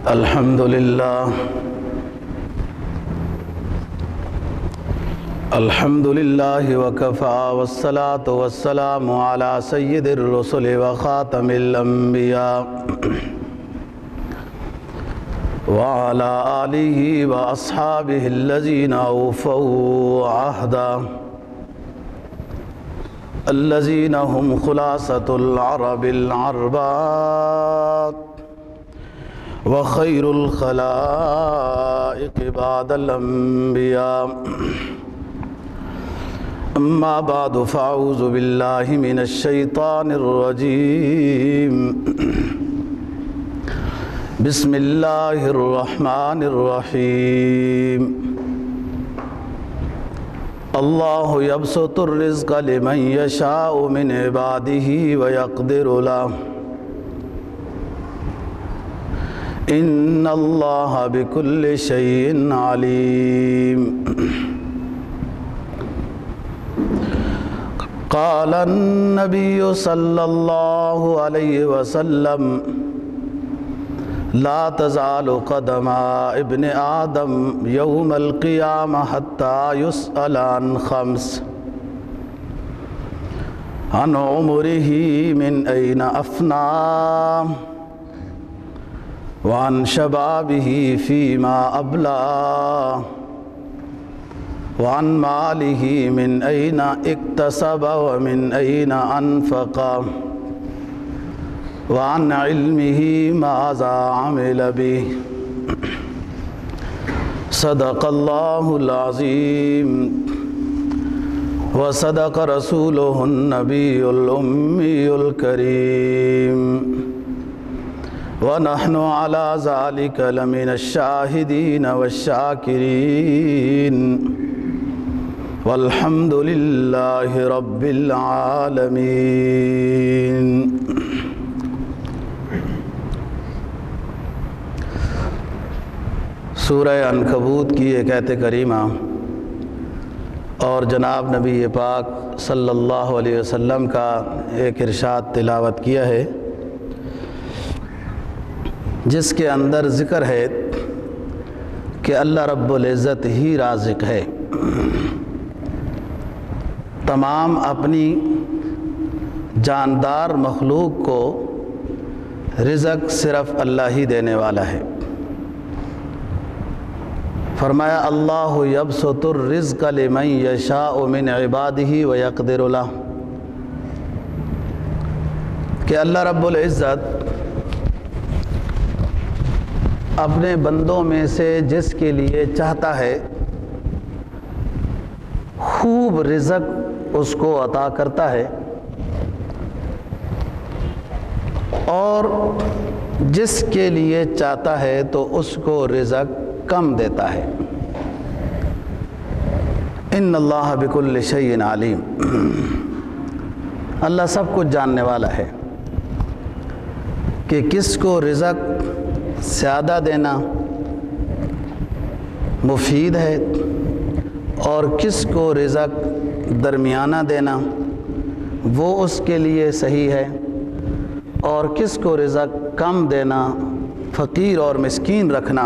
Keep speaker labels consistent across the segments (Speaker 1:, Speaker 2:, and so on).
Speaker 1: الحمد لله وكفى والصلاة والسلام على سيد الرسل وخاتم الأنبياء وعلى آله وأصحابه الذين أوفوا عهدا الذين هم خلاصة العرب العربات وخير الخلائق بعد الأنبياء. أما بعد فأعوذ بالله من الشيطان الرجيم. بسم الله الرحمن الرحيم. الله يبسط الرزق لمن يشاء من عباده ويقدر له إن الله بكل شيء عليم. قال النبي صلى الله عليه وسلم لا تزال قدم ابن آدم يوم القيامة حتى يسأل عن خمس: عن عمره من أين أفناه، وعن شبابه فيما أبلاه، وعن ماله من أين اكتسب ومن أين أنفق، وعن علمه ماذا عمل به. صدق الله العظيم وصدق رسوله النبي الأمي الكريم، ونحن على ذلك لمن الشاهدين والشاكرين، والحمد لله رب العالمين. سورہ عنکبوت کی ایک آیت کریمہ اور جناب نبی پاک صلی اللہ علیہ وسلم کا ایک ارشاد تلاوت کیا ہے، جس کے اندر ذکر ہے کہ اللہ رب العزت ہی رازق ہے. تمام اپنی جاندار مخلوق کو رزق صرف اللہ ہی دینے والا ہے. فرمایا اللہ یبسط الرزق لمن یشاء من عبادہ ویقدر لہ، کہ اللہ رب العزت اپنے بندوں میں سے جس کے لیے چاہتا ہے خوب رزق اس کو عطا کرتا ہے، اور جس کے لیے چاہتا ہے تو اس کو رزق کم دیتا ہے. ان اللہ بکل شیء علیم. اللہ سب کچھ جاننے والا ہے کہ کس کو رزق زیادہ دینا مفید ہے اور کس کو رزق درمیانہ دینا وہ اس کے لیے صحیح ہے، اور کس کو رزق کم دینا، فقیر اور مسکین رکھنا،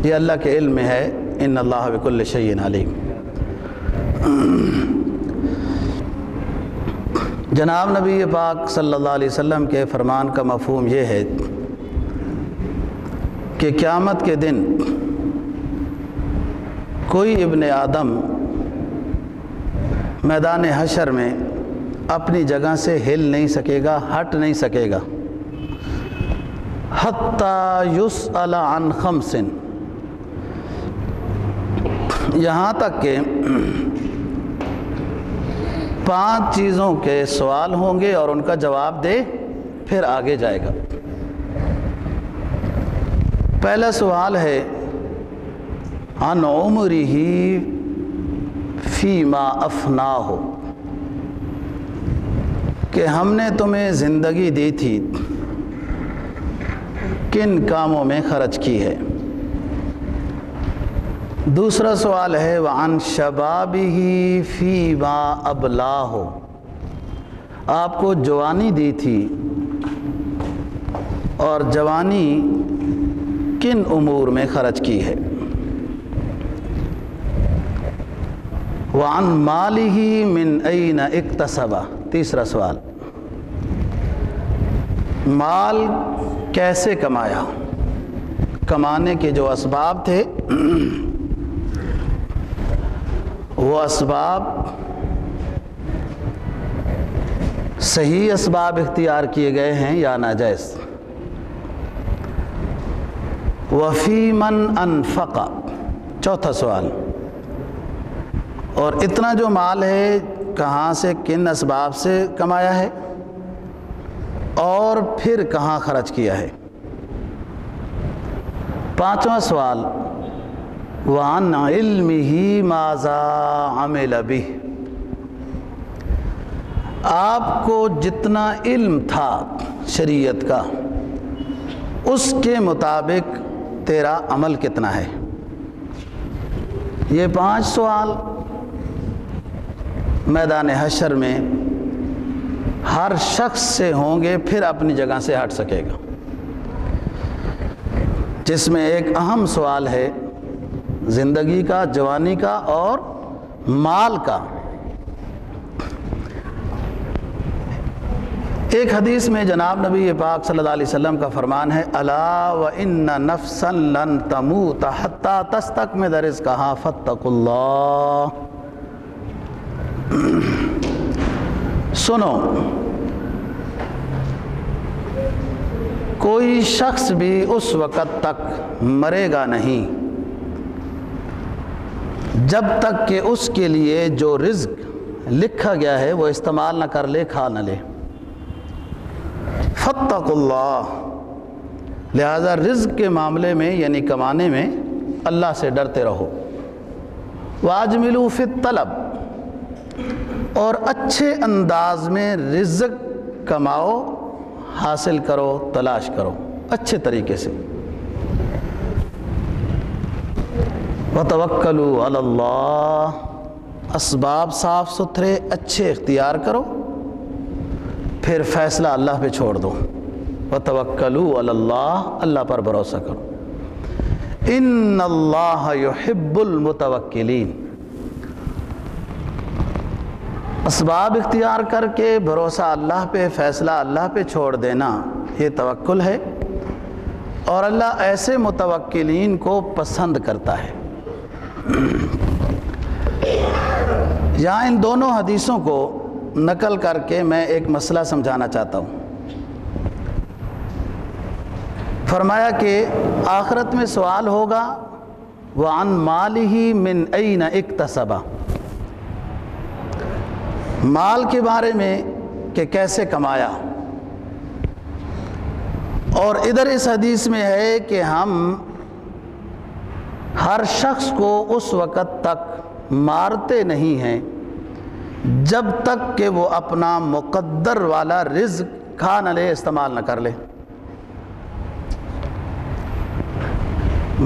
Speaker 1: یہ اللہ کے علم میں ہے. ان اللہ بکل شیء علیم. جناب نبی پاک صلی اللہ علیہ وسلم کے فرمان کا مفہوم یہ ہے کہ قیامت کے دن کوئی ابن آدم میدان حشر میں اپنی جگہ سے ہل نہیں سکے گا، ہٹ نہیں سکے گا. حتیٰ یسأل عن خمس، یہاں تک کہ 5 چیزوں کے سوال ہوں گے اور ان کا جواب دے پھر آگے جائے گا. پہلا سوال ہے عن عمرہ فیما افناہ، کہ ہم نے تمہیں زندگی دی تھی کن کاموں میں خرچ کی ہے. دوسرا سوال ہے وعن شبابہ فیما ابلاہ، آپ کو جوانی دی تھی اور جوانی کن امور میں خرچ کی ہے؟ وعن مالہ من این اکتسب، تیسرا سوال، مال کیسے کمایا؟ کمانے کے جو اسباب تھے وہ اسباب صحیح اسباب اختیار کیے گئے ہیں یا ناجائز؟ وفی من انفق، چوتھا سوال، اور اتنا جو مال ہے کہاں سے، کن اسباب سے کمایا ہے اور پھر کہاں خرچ کیا ہے؟ پانچواں سوال، وعن علمہ ماذا عمل بہ، آپ کو جتنا علم تھا شریعت کا اس کے مطابق تیرا عمل کتنا ہے؟ یہ 5 سوال میدان حشر میں ہر شخص سے ہوں گے، پھر اپنی جگہ سے ہٹ سکے گا، جس میں ایک اہم سوال ہے زندگی کا، جوانی کا اور مال کا۔ ایک حدیث میں جناب نبی پاک صلی اللہ علیہ وسلم کا فرمان ہے، الا وان نفسا لن تموت حتی تستکمل رزقها فاتقوا اللہ، سنو کوئی شخص بھی اس وقت تک مرے گا نہیں جب تک کہ اس کے لیے جو رزق لکھا گیا ہے وہ استعمال نہ کر لے، کھا نہ لے۔ فاتقوا اللہ، لہذا رزق کے معاملے میں یعنی کمانے میں اللہ سے ڈرتے رہو۔ واجملوا فی الطلب، اور اچھے انداز میں رزق کماؤ، حاصل کرو، تلاش کرو اچھے طریقے سے۔ وتوکلوا علی اللہ، اسباب صاف ستھرے اچھے اختیار کرو، پھر فیصلہ اللہ پہ چھوڑ دو۔ وتوکلوا علی اللہ، اللہ پر بھروسہ کرو۔ ان اللہ یحب المتوکلین، اسباب اختیار کر کے بھروسہ اللہ پہ، فیصلہ اللہ پہ چھوڑ دینا، یہ توکل ہے، اور اللہ ایسے متوکلین کو پسند کرتا ہے۔ یہاں ان دونوں حدیثوں کو نقل کر کے میں ایک مسئلہ سمجھانا چاہتا ہوں۔ فرمایا کہ آخرت میں سوال ہوگا وعن مالہ من این اکتسب، مال کے بارے میں کہ کیسے کمایا، اور ادھر اس حدیث میں ہے کہ ہم ہر شخص کو اس وقت تک مارتے نہیں ہیں جب تک کہ وہ اپنا مقدر والا رزق کھا نہ لے، استعمال نہ کر لے۔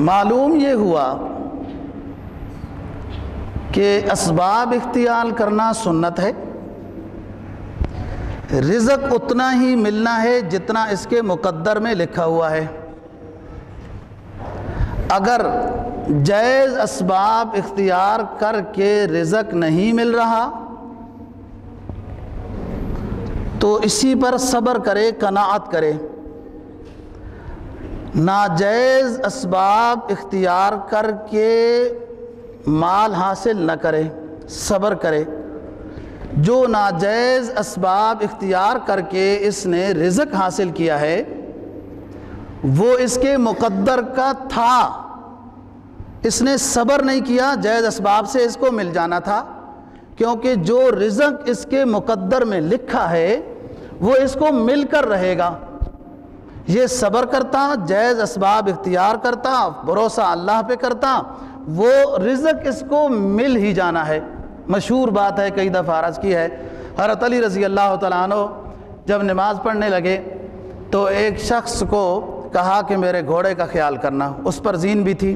Speaker 1: معلوم یہ ہوا کہ اسباب اختیار کرنا سنت ہے، رزق اتنا ہی ملنا ہے جتنا اس کے مقدر میں لکھا ہوا ہے۔ اگر جائز اسباب اختیار کر کے رزق نہیں مل رہا تو اسی پر صبر کرے، قناعت کرے، ناجائز اسباب اختیار کر کے مال حاصل نہ کرے، صبر کرے۔ جو ناجائز اسباب اختیار کر کے اس نے رزق حاصل کیا ہے وہ اس کے مقدر کا تھا، اس نے صبر نہیں کیا، جائز اسباب سے اس کو مل جانا تھا، کیونکہ جو رزق اس کے مقدر میں لکھا ہے وہ اس کو مل کر رہے گا۔ یہ صبر کرتا، جائز اسباب اختیار کرتا، بھروسہ اللہ پہ کرتا، وہ رزق اس کو مل ہی جانا ہے۔ مشہور بات ہے، کئی دفعہ عرض کی ہے، حضرت علی رضی اللہ تعالیٰ عنہ جب نماز پڑھنے لگے تو ایک شخص کو کہا کہ میرے گھوڑے کا خیال کرنا، اس پر زین بھی تھی۔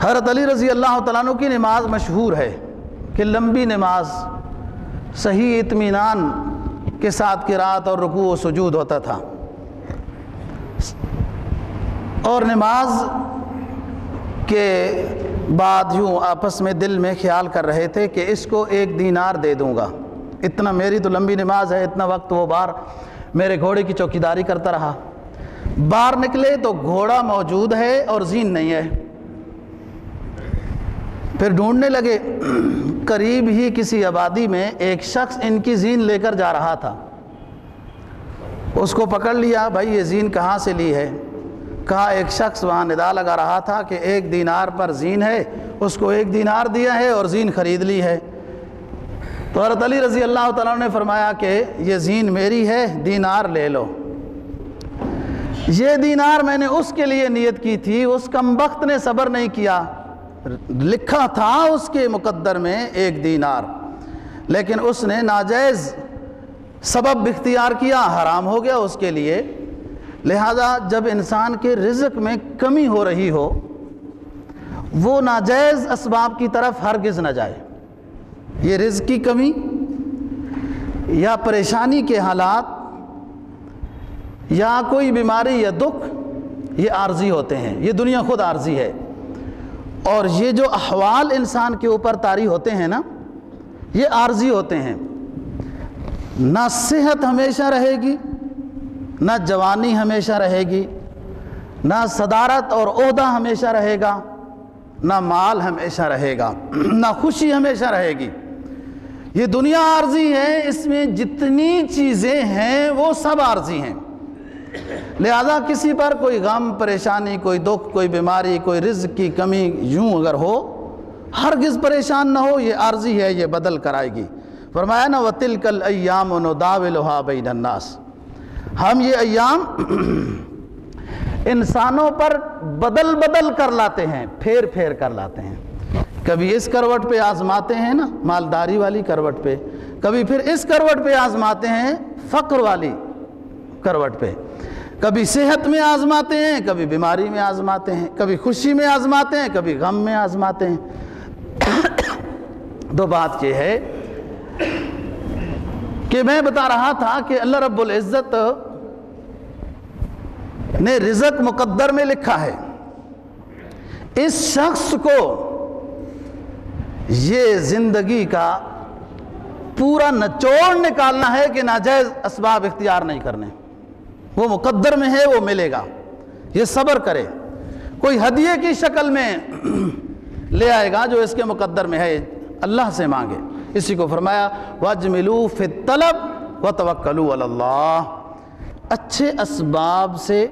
Speaker 1: حضرت علی رضی اللہ تعالیٰ عنہ کی نماز مشہور ہے کہ لمبی نماز، صحیح اطمینان کے ساتھ قرات اور رکوع و سجود ہوتا تھا۔ اور نماز کے بعد یوں آپس میں دل میں خیال کر رہے تھے کہ اس کو 1 دینار دے دوں گا، اتنا میری تو لمبی نماز ہے، اتنا وقت وہ باہر میرے گھوڑے کی چوکیداری کرتا رہا۔ باہر نکلے تو گھوڑا موجود ہے اور زین نہیں ہے۔ پھر ڈھونڈنے لگے، قریب ہی کسی آبادی میں ایک شخص ان کی زین لے کر جا رہا تھا، اس کو پکڑ لیا، بھائی یہ زین کہاں سے لی ہے؟ کہا ایک شخص وہاں ندا لگا رہا تھا کہ 1 دینار پر زین ہے، اس کو 1 دینار دیا ہے اور زین خرید لی ہے۔ تو حضرت علی رضی اللہ تعالیٰ نے فرمایا کہ یہ زین میری ہے، دینار لے لو۔ یہ دینار میں نے اس کے لیے نیت کی تھی، اس کمبخت نے صبر نہیں کیا، لکھا تھا اس کے مقدر میں 1 دینار، لیکن اس نے ناجائز سبب اختیار کیا، حرام ہو گیا اس کے لیے۔ لہذا جب انسان کے رزق میں کمی ہو رہی ہو، وہ ناجائز اسباب کی طرف ہرگز نہ جائے۔ یہ رزق کی کمی یا پریشانی کے حالات یا کوئی بیماری یا دکھ، یہ عارضی ہوتے ہیں، یہ دنیا خود عارضی ہے، اور یہ جو احوال انسان کے اوپر طاری ہوتے ہیں نا، یہ عارضی ہوتے ہیں۔ نہ صحت ہمیشہ رہے گی، نہ جوانی ہمیشہ رہے گی، نہ صدارت اور عہدہ ہمیشہ رہے گا، نہ مال ہمیشہ رہے گا، نہ خوشی ہمیشہ رہے گی۔ یہ دنیا عارضی ہے، اس میں جتنی چیزیں ہیں وہ سب عارضی ہیں۔ لہذا کسی پر کوئی غم، پریشانی، کوئی دکھ، کوئی بیماری، کوئی رزق کی کمی یوں اگر ہو، ہرگز پریشان نہ ہو، یہ عارضی ہے، یہ بدل کر آئے گی۔ فرمایا نا وَتِلْكَ الْأَيَّامُ نُدَاوِلُهَا بَيْنَ النَّاسِ، ہم یہ ایام انسانوں پر بدل بدل کر لاتے ہیں، پھیر پھیر کر لاتے ہیں۔ کبھی اس کروٹ پہ آزماتے ہیں نا، مالداری والی کروٹ پہ، کبھی پھر اس کروٹ پہ آزماتے ہیں، فقر والی کروٹ پہ، کبھی صحت میں آزماتے ہیں، کبھی بیماری میں آزماتے ہیں، کبھی خوشی میں آزماتے ہیں، کبھی غم میں آزماتے ہیں۔ دو بات یہ ہے کہ میں بتا رہا تھا کہ اللہ رب العزت نے رزق مقدر میں لکھا ہے، اس شخص کو یہ زندگی کا پورا نچوڑ نکالنا ہے کہ ناجائز اسباب اختیار نہیں کرنے، وہ مقدر میں ہے، وہ ملے گا، یہ صبر کرے، کوئی ہدیے کی شکل میں لے آئے گا جو اس کے مقدر میں ہے، اللہ سے مانگے۔ اسی کو فرمایا وَاجْمِلُوا فِي الطَّلَبِ وَتَوَكَّلُوا عَلَى اللَّهِ، اچھے اسباب سے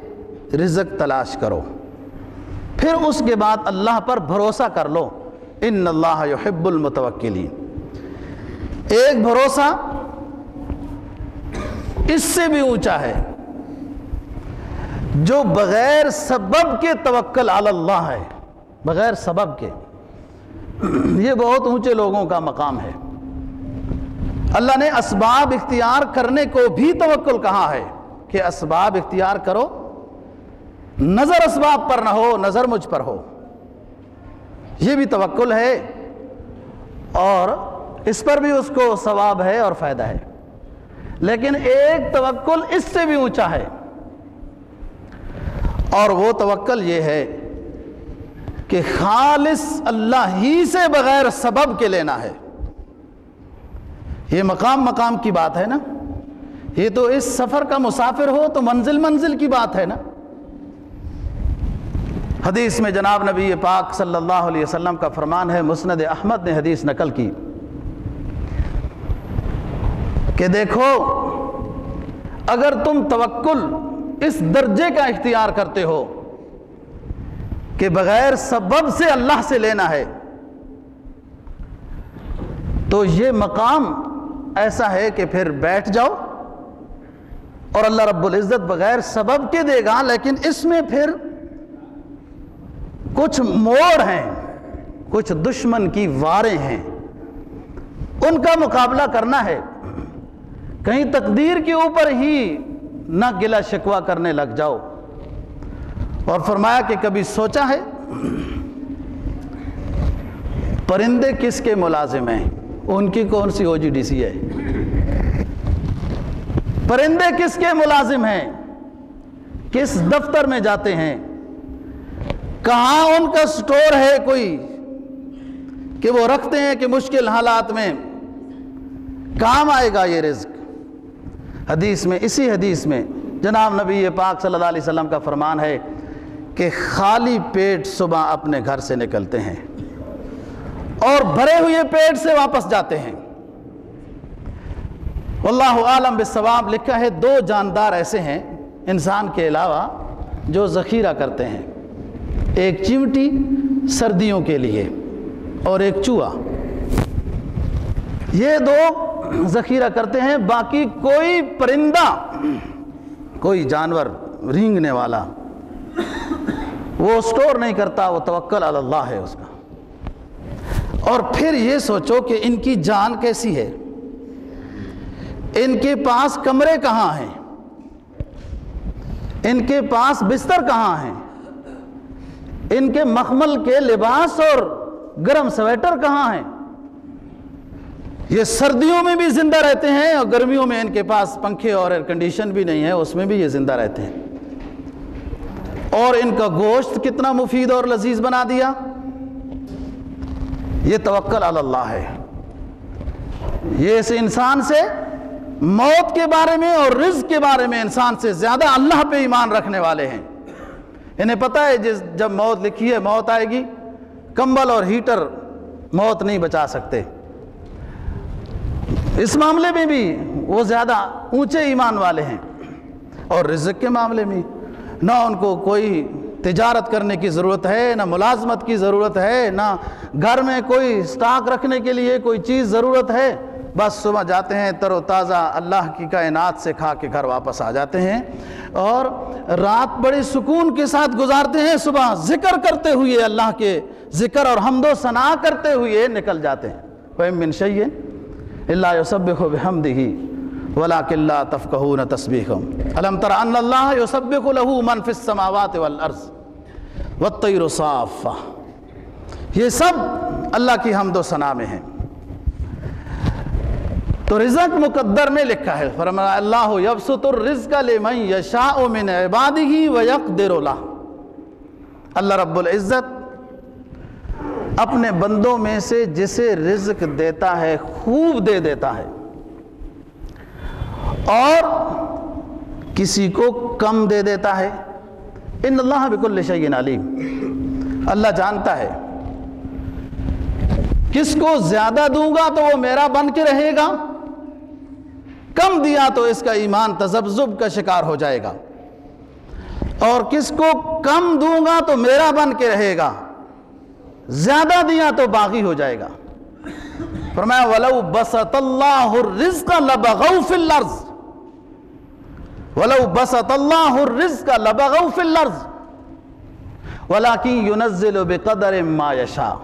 Speaker 1: رزق تلاش کرو، پھر اس کے بعد اللہ پر بھروسہ کر لو، ان اللہ یحب المتوکلین۔ ایک بھروسہ اس سے بھی اونچا ہے جو بغیر سبب کے توکل علی اللہ ہے، بغیر سبب کے، یہ بہت اونچے لوگوں کا مقام ہے۔ اللہ نے اسباب اختیار کرنے کو بھی توکل کہا ہے کہ اسباب اختیار کرو، نظر اسباب پر نہ ہو، نظر مجھ پر ہو، یہ بھی توکل ہے، اور اس پر بھی اس کو ثواب ہے اور فائدہ ہے۔ لیکن ایک توکل اس سے بھی اونچا ہے، اور وہ توکل یہ ہے کہ خالص اللہ ہی سے بغیر سبب کے لینا ہے۔ یہ مقام مقام کی بات ہے نا، یہ تو اس سفر کا مسافر ہو تو منزل منزل کی بات ہے نا۔ حدیث میں جناب نبی پاک صلی اللہ علیہ وسلم کا فرمان ہے، مسند احمد نے حدیث نقل کی کہ دیکھو اگر تم توکل اس درجے کا اختیار کرتے ہو کہ بغیر سبب سے اللہ سے لینا ہے، تو یہ مقام ایسا ہے کہ پھر بیٹھ جاؤ، اور اللہ رب العزت بغیر سبب کے دے گا، لیکن اس میں پھر کچھ موڑ ہیں، کچھ دشمن کی واریں ہیں، ان کا مقابلہ کرنا ہے۔ کہیں تقدیر کے اوپر ہی نہ گلہ شکوہ کرنے لگ جاؤ۔ اور فرمایا کہ کبھی سوچا ہے پرندے کس کے ملازم ہیں؟ ان کی کون سی OGDC ہے؟ پرندے کس کے ملازم ہیں؟ کس دفتر میں جاتے ہیں؟ کہاں ان کا سٹور ہے کوئی کہ وہ رکھتے ہیں کہ مشکل حالات میں کام آئے گا یہ رزق؟ حدیث میں، اسی حدیث میں جناب نبی پاک صلی اللہ علیہ وسلم کا فرمان ہے کہ خالی پیٹ صبح اپنے گھر سے نکلتے ہیں اور بھرے ہوئے پیٹ سے واپس جاتے ہیں۔ واللہ عالم بالصواب۔ لکھا ہے 2 جاندار ایسے ہیں انسان کے علاوہ جو ذخیرہ کرتے ہیں، ایک چیونٹی سردیوں کے لیے اور ایک چوہا۔ یہ 2 ذخیرہ کرتے ہیں، باقی کوئی پرندہ، کوئی جانور رینگنے والا وہ سٹور نہیں کرتا، وہ توکل علی اللہ ہے اس کا۔ اور پھر یہ سوچو کہ ان کی جان کیسی ہے، ان کے پاس کمرے کہاں ہیں، ان کے پاس بستر کہاں ہیں، ان کے مخمل کے لباس اور گرم سویٹر کہاں ہیں؟ یہ سردیوں میں بھی زندہ رہتے ہیں اور گرمیوں میں ان کے پاس پنکھے اور ایئر کنڈیشن بھی نہیں ہے، اس میں بھی یہ زندہ رہتے ہیں۔ اور ان کا گوشت کتنا مفید اور لذیذ بنا دیا۔ یہ توکل علی اللہ ہے۔ یہ اس انسان سے موت کے بارے میں اور رزق کے بارے میں انسان سے زیادہ اللہ پہ ایمان رکھنے والے ہیں۔ انہیں پتہ ہے جب موت لکھی ہے موت آئے گی، کمبل اور ہیٹر موت نہیں بچا سکتے۔ اس معاملے میں بھی وہ زیادہ اونچے ایمان والے ہیں، اور رزق کے معاملے میں نہ ان کو کوئی تجارت کرنے کی ضرورت ہے، نہ ملازمت کی ضرورت ہے، نہ گھر میں کوئی سٹاک رکھنے کے لیے کوئی چیز ضرورت ہے۔ بس صبح جاتے ہیں تر و تازہ اللہ کی کائنات سے کھا کے گھر واپس آ جاتے ہیں، اور رات بڑے سکون کے ساتھ گزارتے ہیں، صبح ذکر کرتے ہوئے، اللہ کے ذکر اور حمد و ثنا کرتے ہوئے نکل جاتے ہیں۔ وَإِن مِّن شَيْءٍ إِلَّا يُسَبِّحُ بِحَمْدِهِ وَلَٰكِن لَّا تَفْقَهُونَ تَسْبِيحَهُمْ أَلَمْ تَرَ أَنَّ اللَّهَ يُسَبِّحُ لَهُ مَن فِي السَّمَاوَاتِ وَالْأَرْضِ وَالطَّيْرُ صَافَّةٌ، یہ سب اللہ کی حمد و ثنا میں ہیں۔ تو رزق مقدر میں لکھا ہے، فرمایا اللہ یبسط الرزق لمن یشاء من عبادہ ویقدر لہ۔ اللہ رب العزت اپنے بندوں میں سے جسے رزق دیتا ہے خوب دے دیتا ہے، اور کسی کو کم دے دیتا ہے۔ ان اللہ بکل شیء علیم، اللہ جانتا ہے کس کو زیادہ دوں گا تو وہ میرا بن کے رہے گا، کم دیا تو اس کا ایمان تذبذب کا شکار ہو جائے گا، اور کس کو کم دوں گا تو میرا بن کے رہے گا، زیادہ دیا تو باغی ہو جائے گا۔ فرمایا وَلَوْ بَسَطَ اللَّهُ الرِّزْقَ لَبَغَوْا فِي الْأَرْضِ وَلَوْ بَسَطَ اللَّهُ الرِّزْقَ لَبَغَوْا فِي الْأَرْضِ وَلَٰكِن يُنَزِّلُ بِقَدَرٍ مَّا يَشَاءُ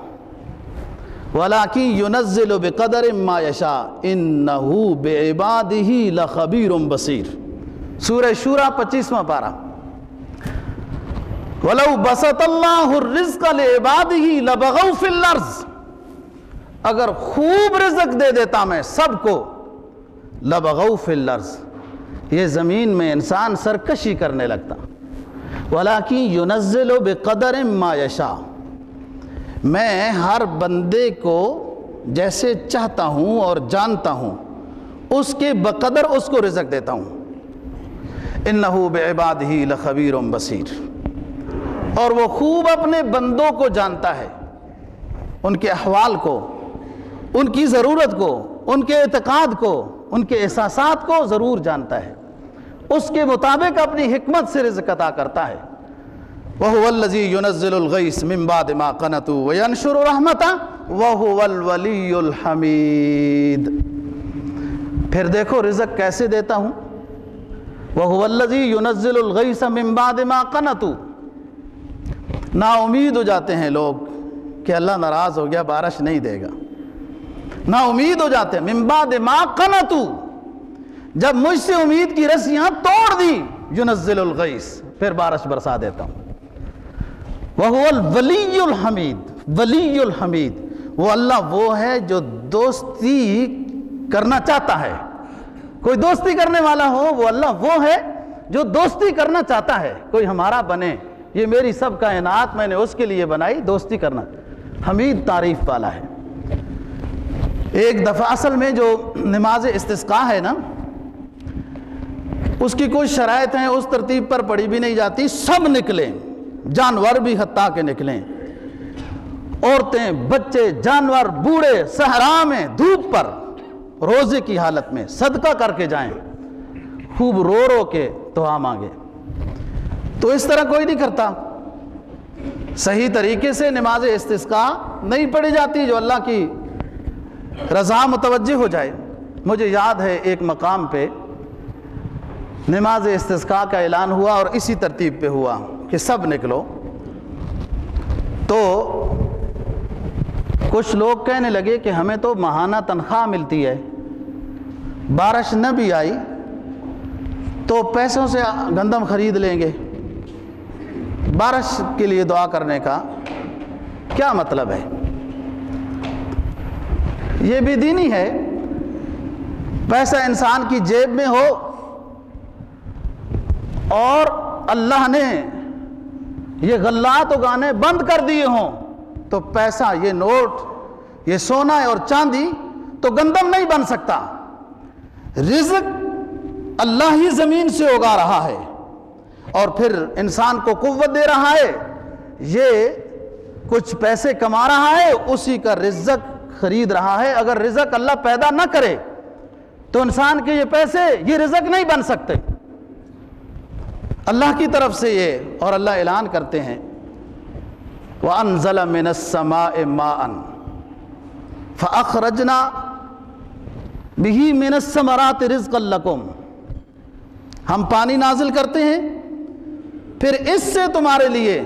Speaker 1: وَلَٰكِن يُنَزِّلُ بِقَدَرٍ مَّا يَشَاءُ إِنَّهُ بِعِبَادِهِ لَخَبِيرٌ بَصِيرٌ۔ سورہ شورى 25واں پارہ۔ وَلَوْ بَسَطَ اللَّهُ الرِّزْقَ لِعِبَادِهِ لَبَغَوْا فِي الْأَرْضِ، اگر خوب رزق دے دیتا میں سب کو، لَبَغَوْا فِي الْأَرْضِ، یہ زمین میں انسان سرکشی کرنے لگتا۔ وَلَٰكِن يُنَزِّلُ بِقَدَرٍ مَّا يَشَاءُ، میں ہر بندے کو جیسے چاہتا ہوں اور جانتا ہوں اس کے بقدر اس کو رزق دیتا ہوں۔ إِنَّهُ بِعِبَادِهِ لَخَبِيرٌ بَصِيرٌ، اور وہ خوب اپنے بندوں کو جانتا ہے، ان کے احوال کو، ان کی ضرورت کو، ان کے اعتقاد کو، ان کے احساسات کو ضرور جانتا ہے، اس کے مطابق اپنی حکمت سے رزق عطا کرتا ہے۔ وَهُوَ الَّذِي يُنَزِّلُ الْغَيْثَ مِن بَعْدِ مَا قَنَطُوا وَيَنشُرُ رَحْمَتَهُ وَهُوَ الْوَلِيُّ الْحَمِيدُ۔ پھر دیکھو رزق کیسے دیتا ہوں۔ وَهُوَ الَّذِي يُنَزِّلُ الْغَيْثَ مِن بَعْدِ مَا قَنَطُوا، نا امید ہو جاتے ہیں لوگ کہ اللہ ناراض ہو گیا بارش نہیں دے گا، نا امید ہو جاتے ہیں۔ من بعد ما قنطوا، جب مجھ سے امید کی رسیاں توڑ دی، ينزل الغیث، پھر بارش برسا دیتا ہوں۔ وَهُوَ الْوَلِيُّ الْحَمِيدُ، ولی الحمید، وہ اللہ وہ ہے جو دوستی کرنا چاہتا ہے۔ کوئی دوستی کرنے والا ہو، وہ اللہ وہ ہے جو دوستی کرنا چاہتا ہے، کوئی ہمارا بنے، یہ میری سب کائنات میں نے اس کے لیے بنائی، دوستی کرنا۔ حمید تعریف والا ہے۔ ایک دفعہ اصل میں جو نماز استسقاء ہے نا، اس کی کچھ شرائط ہیں، اس ترتیب پر پڑھی بھی نہیں جاتی، سب نکلیں، جانور بھی حتیٰ کہ نکلیں، عورتیں، بچے، جانور، بوڑھے، صحرا میں دھوپ پر روزے کی حالت میں صدقہ کر کے جائیں، خوب رو رو کے دعا مانگے۔ تو اس طرح کوئی نہیں کرتا، صحیح طریقے سے نماز استسقاء نہیں پڑھی جاتی جو اللہ کی رضا متوجہ ہو جائے۔ مجھے یاد ہے ایک مقام پہ نماز استسقاء کا اعلان ہوا اور اسی ترتیب پہ ہوا کہ سب نکلو، تو کچھ لوگ کہنے لگے کہ ہمیں تو ماہانہ تنخواہ ملتی ہے، بارش نہ بھی آئی تو پیسوں سے گندم خرید لیں گے، بارش کے لیے دعا کرنے کا کیا مطلب ہے؟ یہ بھی دینی ہے، پیسہ انسان کی جیب میں ہو اور اللہ نے یہ غلات اگانے بند کر دیے ہوں تو پیسہ، یہ نوٹ، یہ سونا اور چاندی تو گندم نہیں بن سکتا۔ رزق اللہ ہی زمین سے اگا رہا ہے اور پھر انسان کو قوت دے رہا ہے، یہ کچھ پیسے کما رہا ہے، اسی کا رزق خرید رہا ہے۔ اگر رزق اللہ پیدا نہ کرے تو انسان کے یہ پیسے، یہ رزق نہیں بن سکتے، اللہ کی طرف سے یہ۔ اور اللہ اعلان کرتے ہیں وَأَنزَلَ مِنَ السَّمَاءِ مَاءً فَأَخْرَجْنَا بِهِ مِنَ الثَّمَرَاتِ رِزْقًا لَكُمْ، ہم پانی نازل کرتے ہیں پھر اس سے تمہارے لیے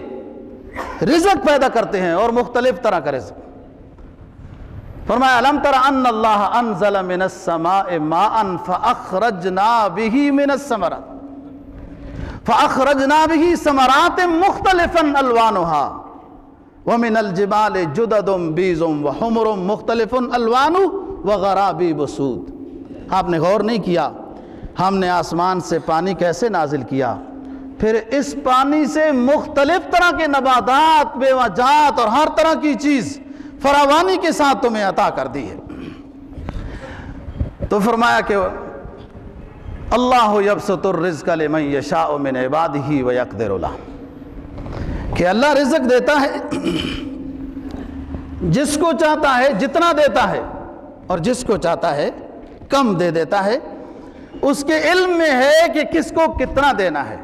Speaker 1: رزق پیدا کرتے ہیں، اور مختلف طرح کا رزق۔ فرمایا الم تر ان اللہ انزل من السماء ماء فاخرجنا به من الثمرات فاخرجنا به ثمرات مختلفا الوانها ومن الجبال جدد بیض وحمر مختلف الوانه وغرابیب سود۔ آپ نے غور نہیں کیا ہم نے آسمان سے پانی کیسے نازل کیا، پھر اس پانی سے مختلف طرح کے نباتات، میوہ جات اور ہر طرح کی چیز فراوانی کے ساتھ تمہیں عطا کر دی ہے۔ تو فرمایا کہ اللہ یبسط الرزق لمن یشاء من عبادہ ویقدر لہ، کہ اللہ رزق دیتا ہے جس کو چاہتا ہے جتنا دیتا ہے، اور جس کو چاہتا ہے کم دے دیتا ہے۔ اس کے علم میں ہے کہ کس کو کتنا دینا ہے،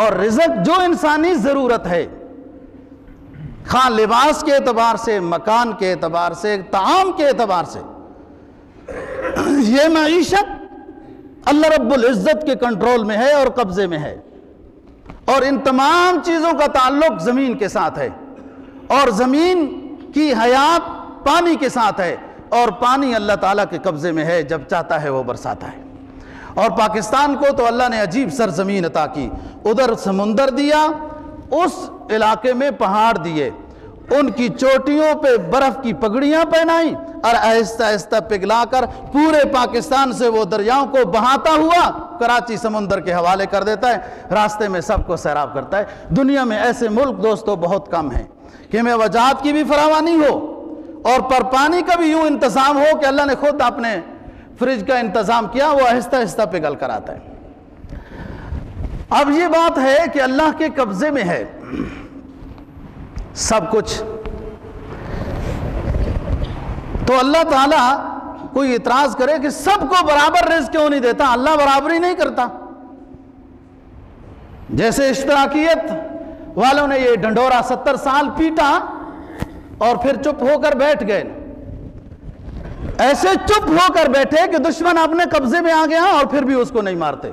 Speaker 1: اور رزق جو انسانی ضرورت ہے، خواہ لباس کے اعتبار سے، مکان کے اعتبار سے، طعام کے اعتبار سے، یہ معیشت اللہ رب العزت کے کنٹرول میں ہے اور قبضے میں ہے، اور ان تمام چیزوں کا تعلق زمین کے ساتھ ہے، اور زمین کی حیات پانی کے ساتھ ہے، اور پانی اللہ تعالیٰ کے قبضے میں ہے، جب چاہتا ہے وہ برساتا ہے۔ اور پاکستان کو تو اللہ نے عجیب سرزمین عطا کی، ادھر سمندر دیا، اس علاقے میں پہاڑ دیے، ان کی چوٹیوں پہ برف کی پگڑیاں پہنائیں، اور آہستہ آہستہ پگھلا کر پورے پاکستان سے وہ دریاؤں کو بہاتا ہوا کراچی سمندر کے حوالے کر دیتا ہے، راستے میں سب کو سیراب کرتا ہے۔ دنیا میں ایسے ملک دوستو بہت کم ہیں کہ میں وجات کی بھی فراوانی ہو اور پر پانی کا بھی یوں انتظام ہو کہ اللہ نے خود اپنے فریج کا انتظام کیا، وہ آہستہ آہستہ پگھل کر آتا ہے۔ اب یہ بات ہے کہ اللہ کے قبضے میں ہے سب کچھ، تو اللہ تعالیٰ کوئی اعتراض کرے کہ سب کو برابر رزق کیوں نہیں دیتا؟ اللہ برابری نہیں کرتا۔ جیسے اشتراکیت والوں نے یہ ڈنڈورا 70 سال پیٹا اور پھر چپ ہو کر بیٹھ گئے، ایسے چپ ہو کر بیٹھے کہ دشمن اپنے قبضے میں آ گیا اور پھر بھی اس کو نہیں مارتے۔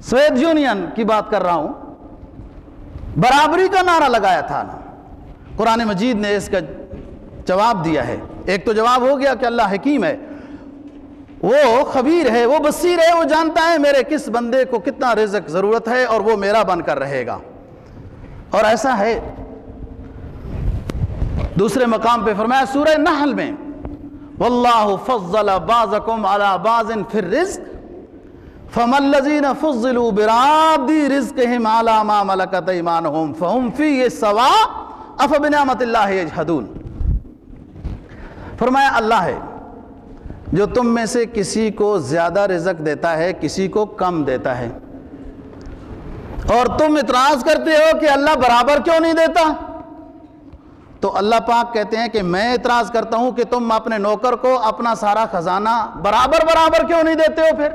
Speaker 1: سوویت یونین کی بات کر رہا ہوں، برابری کا نعرہ لگایا تھا نا، قرآن مجید نے اس کا جواب دیا ہے۔ ایک تو جواب ہو گیا کہ اللہ حکیم ہے، وہ خبیر ہے، وہ بصیر ہے، وہ جانتا ہے میرے کس بندے کو کتنا رزق ضرورت ہے اور وہ میرا بن کر رہے گا، اور ایسا ہے۔ دوسرے مقام پہ فرمایا سورہ نحل میں واللہ فضل بعضکم علی بعض فی الرزق فَمَا الَّذِينَ فُضِّلُوا بِرَادِّ رِزْقِهِمْ عَلَى مَا مَلَكَتْ أَيْمَانُهُمْ فَهُمْ فِيهِ سَوَاءٌ أَفَبِنِعْمَتِ اللَّهِ يَجْحَدُونَ۔ فرمایا اللہ ہے جو تم میں سے کسی کو زیادہ رزق دیتا ہے، کسی کو کم دیتا ہے، اور تم اعتراض کرتے ہو کہ اللہ برابر کیوں نہیں دیتا؟ تو اللہ پاک کہتے ہیں کہ میں اعتراض کرتا ہوں کہ تم اپنے نوکر کو اپنا سارا خزانہ برابر کیوں نہیں دیتے ہو؟ پھر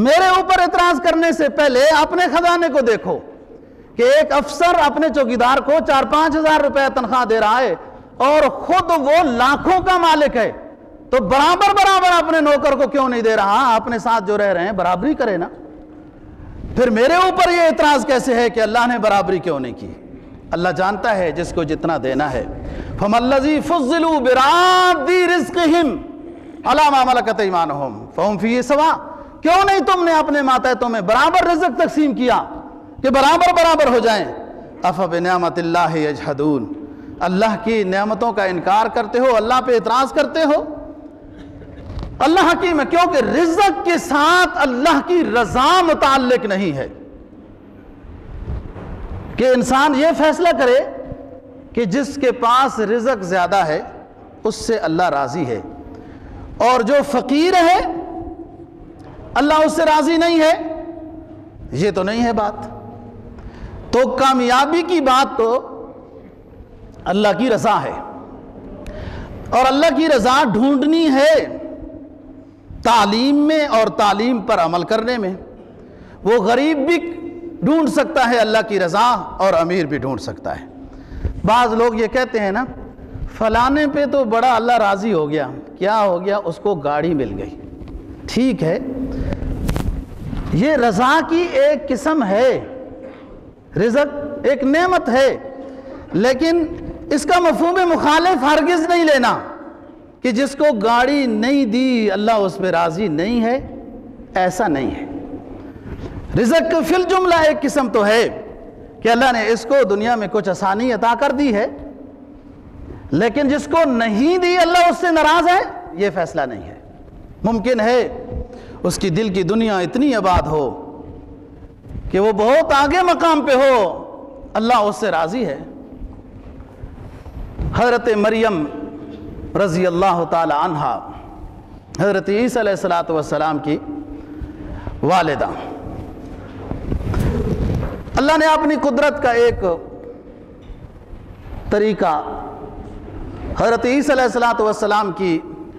Speaker 1: میرے اوپر اعتراض کرنے سے پہلے اپنے خزانے کو دیکھو کہ ایک افسر اپنے چوکیدار کو 4-5 ہزار روپے تنخواہ دے رہا ہے اور خود وہ لاکھوں کا مالک ہے، تو برابر اپنے نوکر کو کیوں نہیں دے رہا؟ اپنے ساتھ جو رہ رہے ہیں برابری کرے نا۔ پھر میرے اوپر یہ اعتراض کیسے ہے کہ اللہ نے برابری کیوں نہیں کی؟ اللہ جانتا ہے جس کو جتنا دینا ہے۔ فَمَا الَّذِي فُضِّلُوا بِرَادِّ رِزْقِهِمْ عَلَى مَا مَلَكَتْ أَيْمَانُهُمْ فَهُمْ فِيهِ سَوَاءٌ۔ کیوں نہیں تم نے اپنے ماتحتوں میں برابر رزق تقسیم کیا کہ برابر ہو جائیں؟ أَفَبِنِعْمَتِ اللَّهِ يَجْحَدُونَ، اللہ کی نعمتوں کا انکار کرتے ہو، اللہ پہ اعتراض کرتے ہو۔ اللہ حکیم ہے کیونکہ رزق کے ساتھ اللہ کی رضا متعلق نہیں ہے کہ انسان یہ فیصلہ کرے کہ جس کے پاس رزق زیادہ ہے اس سے اللہ راضی ہے، اور جو فقیر ہے اللہ اس سے راضی نہیں ہے۔ یہ تو نہیں ہے بات۔ تو کامیابی کی بات تو اللہ کی رضا ہے، اور اللہ کی رضا ڈھونڈنی ہے تعلیم میں اور تعلیم پر عمل کرنے میں۔ وہ غریب بھی ڈھونڈ سکتا ہے اللہ کی رضا اور امیر بھی ڈھونڈ سکتا ہے۔ بعض لوگ یہ کہتے ہیں نا فلانے پہ تو بڑا اللہ راضی ہو گیا، کیا ہو گیا؟ اس کو گاڑی مل گئی۔ ٹھیک ہے، یہ رضا کی ایک قسم ہے، رزق ایک نعمت ہے، لیکن اس کا مفہوم مخالف ہرگز نہیں لینا کہ جس کو گاڑی نہیں دی اللہ اس پہ راضی نہیں ہے، ایسا نہیں ہے۔ رزق فی الجملہ ایک قسم تو ہے کہ اللہ نے اس کو دنیا میں کچھ آسانی عطا کر دی ہے، لیکن جس کو نہیں دی اللہ اس سے ناراض ہے، یہ فیصلہ نہیں ہے۔ ممکن ہے اس کی دل کی دنیا اتنی آباد ہو کہ وہ بہت آگے مقام پہ ہو، اللہ اس سے راضی ہے۔ حضرت مریم رضی اللہ تعالی عنہا، حضرت عیسیٰ علیہ السلام کی والدہ، اللہ نے اپنی قدرت کا ایک طریقہ حضرت عیسیٰ علیہ السلام کی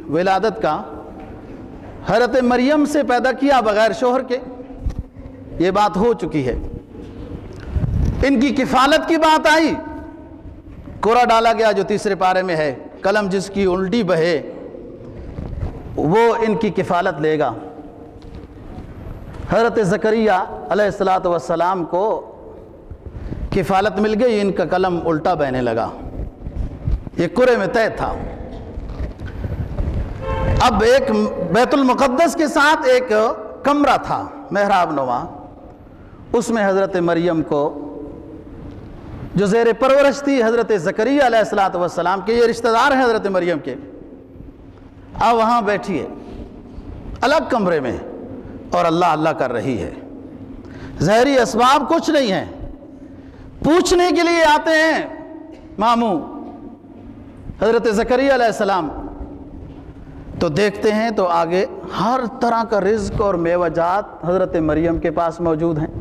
Speaker 1: ولادت کا حضرت مریم سے پیدا کیا بغیر شوہر کے۔ یہ بات ہو چکی ہے۔ ان کی کفالت کی بات آئی، قرعہ ڈالا گیا جو 3 پارے میں ہے، قلم جس کی الٹی بہے وہ ان کی کفالت لے گا۔ حضرت زکریا علیہ السلام کو کفالت مل گئی، ان کا قلم الٹا بہنے لگا، یہ قرعے میں طے تھا۔ اب ایک بیت المقدس کے ساتھ ایک کمرہ تھا محراب نما، اس میں حضرت مریم کو جو زیر پرورش تھی حضرت زکریا علیہ السلام کے، یہ رشتہ دار ہیں حضرت مریم کے، اب وہاں بیٹھی ہے الگ کمرے میں اور اللہ اللہ کر رہی ہے۔ ظاہری اسباب کچھ نہیں ہیں، پوچھنے کے لیے آتے ہیں ماموں حضرت زکریا علیہ السلام، تو دیکھتے ہیں تو آگے ہر طرح کا رزق اور میوہ جات حضرت مریم کے پاس موجود ہیں۔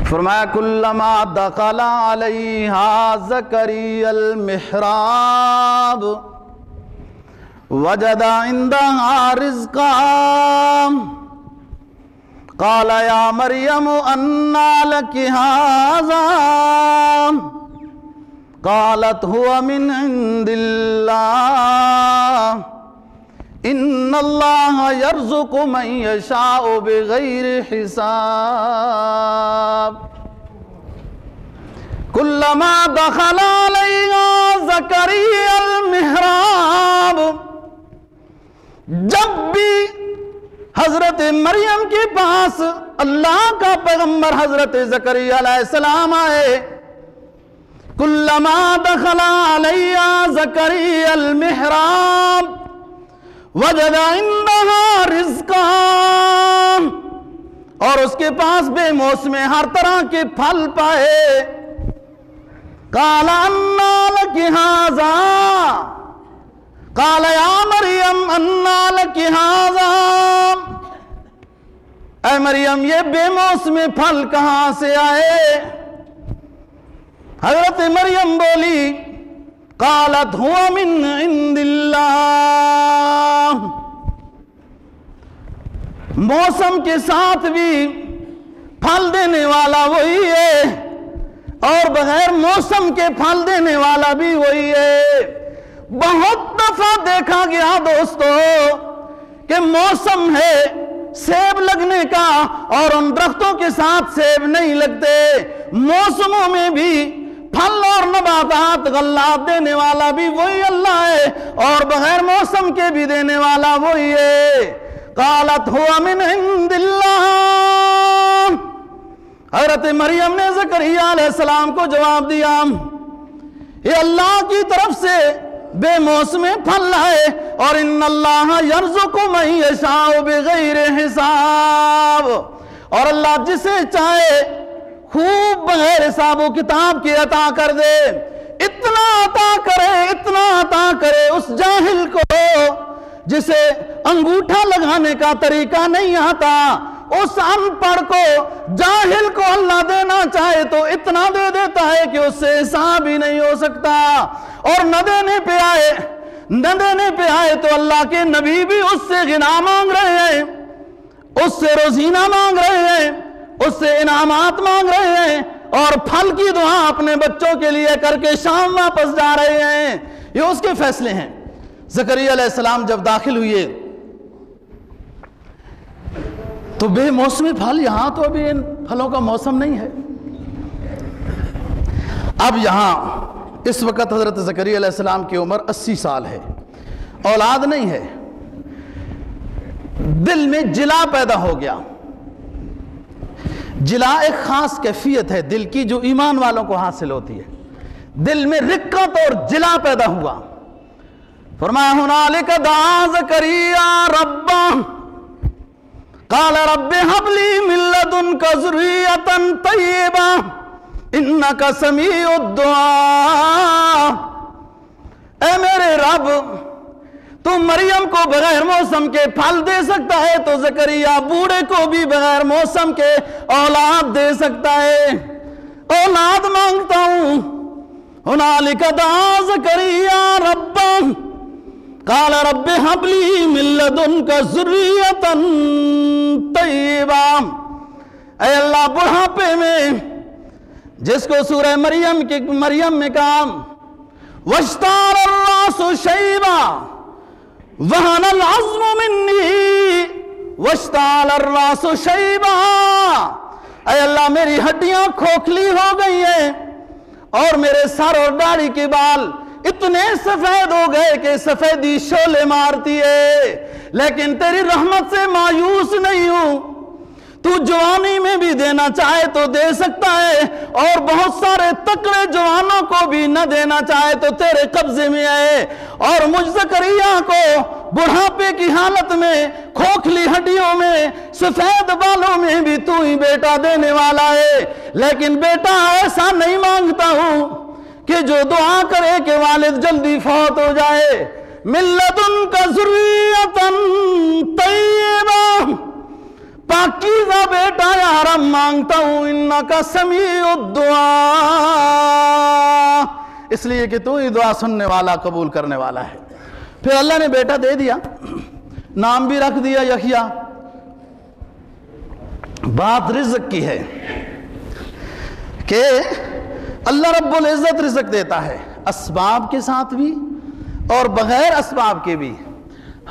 Speaker 1: فرمایا کلما دخل علیہا زکریا المحراب وجد عندها رزقا قال یا مریم انى لك هذا قالت هو من عند الله ان اللہ یرزق من یشاء بغیر حساب کلما دخل علیہا زکریا المحراب، جب بھی حضرت مریم کے پاس اللہ کا پیغمبر حضرت زکریا علیہ السلام آئے، کلما دخل علیہا زکریا المحراب وجد عندها رزقا، اور اس کے پاس بے موسم ہر طرح کے پھل پائے. قال انا لک ھذا، قال یا مریم انا لک ھذا، اے مریم یہ بے موسم پھل کہاں سے آئے؟ حضرت مریم بولی قالت هو من عند اللہ، موسم کے ساتھ بھی پھل دینے والا وہی ہے اور بغیر موسم کے پھل دینے والا بھی وہی ہے. بہت دفعہ دیکھا گیا دوستو کہ موسم ہے سیب لگنے کا اور ان درختوں کے ساتھ سیب نہیں لگتے. موسموں میں بھی پھل اور نباتات غلات دینے والا بھی وہی اللہ ہے اور بغیر موسم کے بھی دینے والا وہی ہے. قالت هو من عند اللہ، حضرت مریم نے زکریا علیہ السلام کو جواب دیا یہ اللہ کی طرف سے بے موسم پھل لائے اور ان اللہ یرزق من یشاء بغیر حساب، اور اللہ جسے چاہے خوب بغیر حساب و کتاب کے عطا کر دے. اتنا عطا کرے اس جاہل کو جسے انگوٹھا لگانے کا طریقہ نہیں آتا، اس ان پڑھ کو جاہل کو اللہ دینا چاہے تو اتنا دے دیتا ہے کہ اس سے حساب ہی نہیں ہو سکتا. اور نہ دینے پہ آئے تو اللہ کے نبی بھی اس سے غنا مانگ رہے ہیں، اس سے روزینہ مانگ رہے ہیں، اس سے انعامات مانگ رہے ہیں اور پھل کی دعا اپنے بچوں کے لیے کر کے شام واپس جا رہے ہیں. یہ اس کے فیصلے ہیں. زکریا علیہ السلام جب داخل ہوئے تو بے موسمی پھل، یہاں تو ابھی ان پھلوں کا موسم نہیں ہے. اب یہاں اس وقت حضرت زکریا علیہ السلام کی عمر 80 سال ہے، اولاد نہیں ہے. دل میں جلا پیدا ہو گیا. جلا ایک خاص کیفیت ہے دل کی جو ایمان والوں کو حاصل ہوتی ہے. دل میں رقت اور جلا پیدا ہوا. فرمایا ہنالک دعا زکریا ربہ قال رب ہب لی من لدنک ذریۃ طیبہ انک سمیع الدعاء. اے میرے رب تو مریم کو بغیر موسم کے پھل دے سکتا ہے تو زکریا بوڑھے کو بھی بغیر موسم کے اولاد دے سکتا ہے. اولاد مانگتا ہوں. ہنالک دعا زکریا ربہ قال رب ہب لی من لدنک ذریۃ طیبہ. اے اللہ بڑھاپے میں جس کو سورہ مریم میں کہا واشتعل الراس شیبا وہن العظم منی واشتعل الراس شیبا. اے اللہ میری ہڈیاں کھوکھلی ہو گئی ہیں اور میرے سر اور داڑھی کے بال اتنے سفید ہو گئے کہ سفیدی شعلے مارتی ہے، لیکن تیری رحمت سے مایوس نہیں ہوں. تو جوانی میں بھی دینا چاہے تو دے سکتا ہے اور بہت سارے تکڑے جوانوں کو بھی نہ دینا چاہے تو تیرے قبضے میں ہے. اور مجھ زکریا کو بڑھاپے کی حالت میں کھوکھلی ہڈیوں میں سفید بالوں میں بھی تو ہی بیٹا دینے والا ہے، لیکن بیٹا ایسا نہیں مانگتا ہوں کہ جو دعا کرے کہ والد جلدی فوت ہو جائے. من لدنک ذریۃ طیبہ، پاکیزہ بیٹا یا رب مانگتا ہوں. انکا سمیع الدعاء، اس لیے کہ تو ہی دعا سننے والا قبول کرنے والا ہے. پھر اللہ نے بیٹا دے دیا، نام بھی رکھ دیا یحییٰ. بات رزق کی ہے کہ اللہ رب العزت رزق دیتا ہے، اسباب کے ساتھ بھی اور بغیر اسباب کے بھی.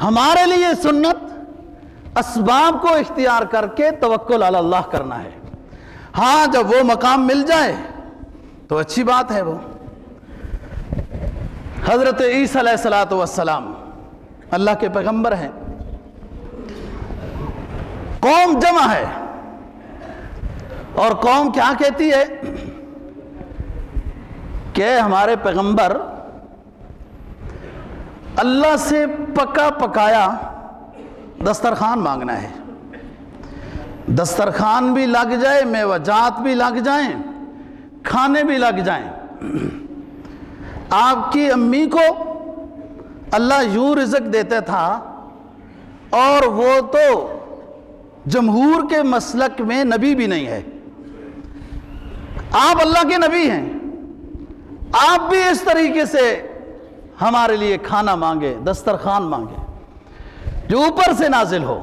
Speaker 1: ہمارے لیے سنت اسباب کو اختیار کر کے توکل علی اللہ کرنا ہے. ہاں جب وہ مقام مل جائے تو اچھی بات ہے. وہ حضرت عیسیٰ علیہ السلام اللہ کے پیغمبر ہیں. قوم جمع ہے اور قوم کیا کہتی ہے کہ ہمارے پیغمبر اللہ سے پکا پکایا دسترخوان مانگنا ہے. دسترخوان بھی لگ جائے، میوہ جات بھی لگ جائیں، کھانے بھی لگ جائیں. آپ کی امی کو اللہ یوں رزق دیتا تھا، اور وہ تو جمہور کے مسلک میں نبی بھی نہیں ہے. آپ اللہ کے نبی ہیں، آپ بھی اس طریقے سے ہمارے لیے کھانا مانگے، دسترخوان مانگے جو اوپر سے نازل ہو.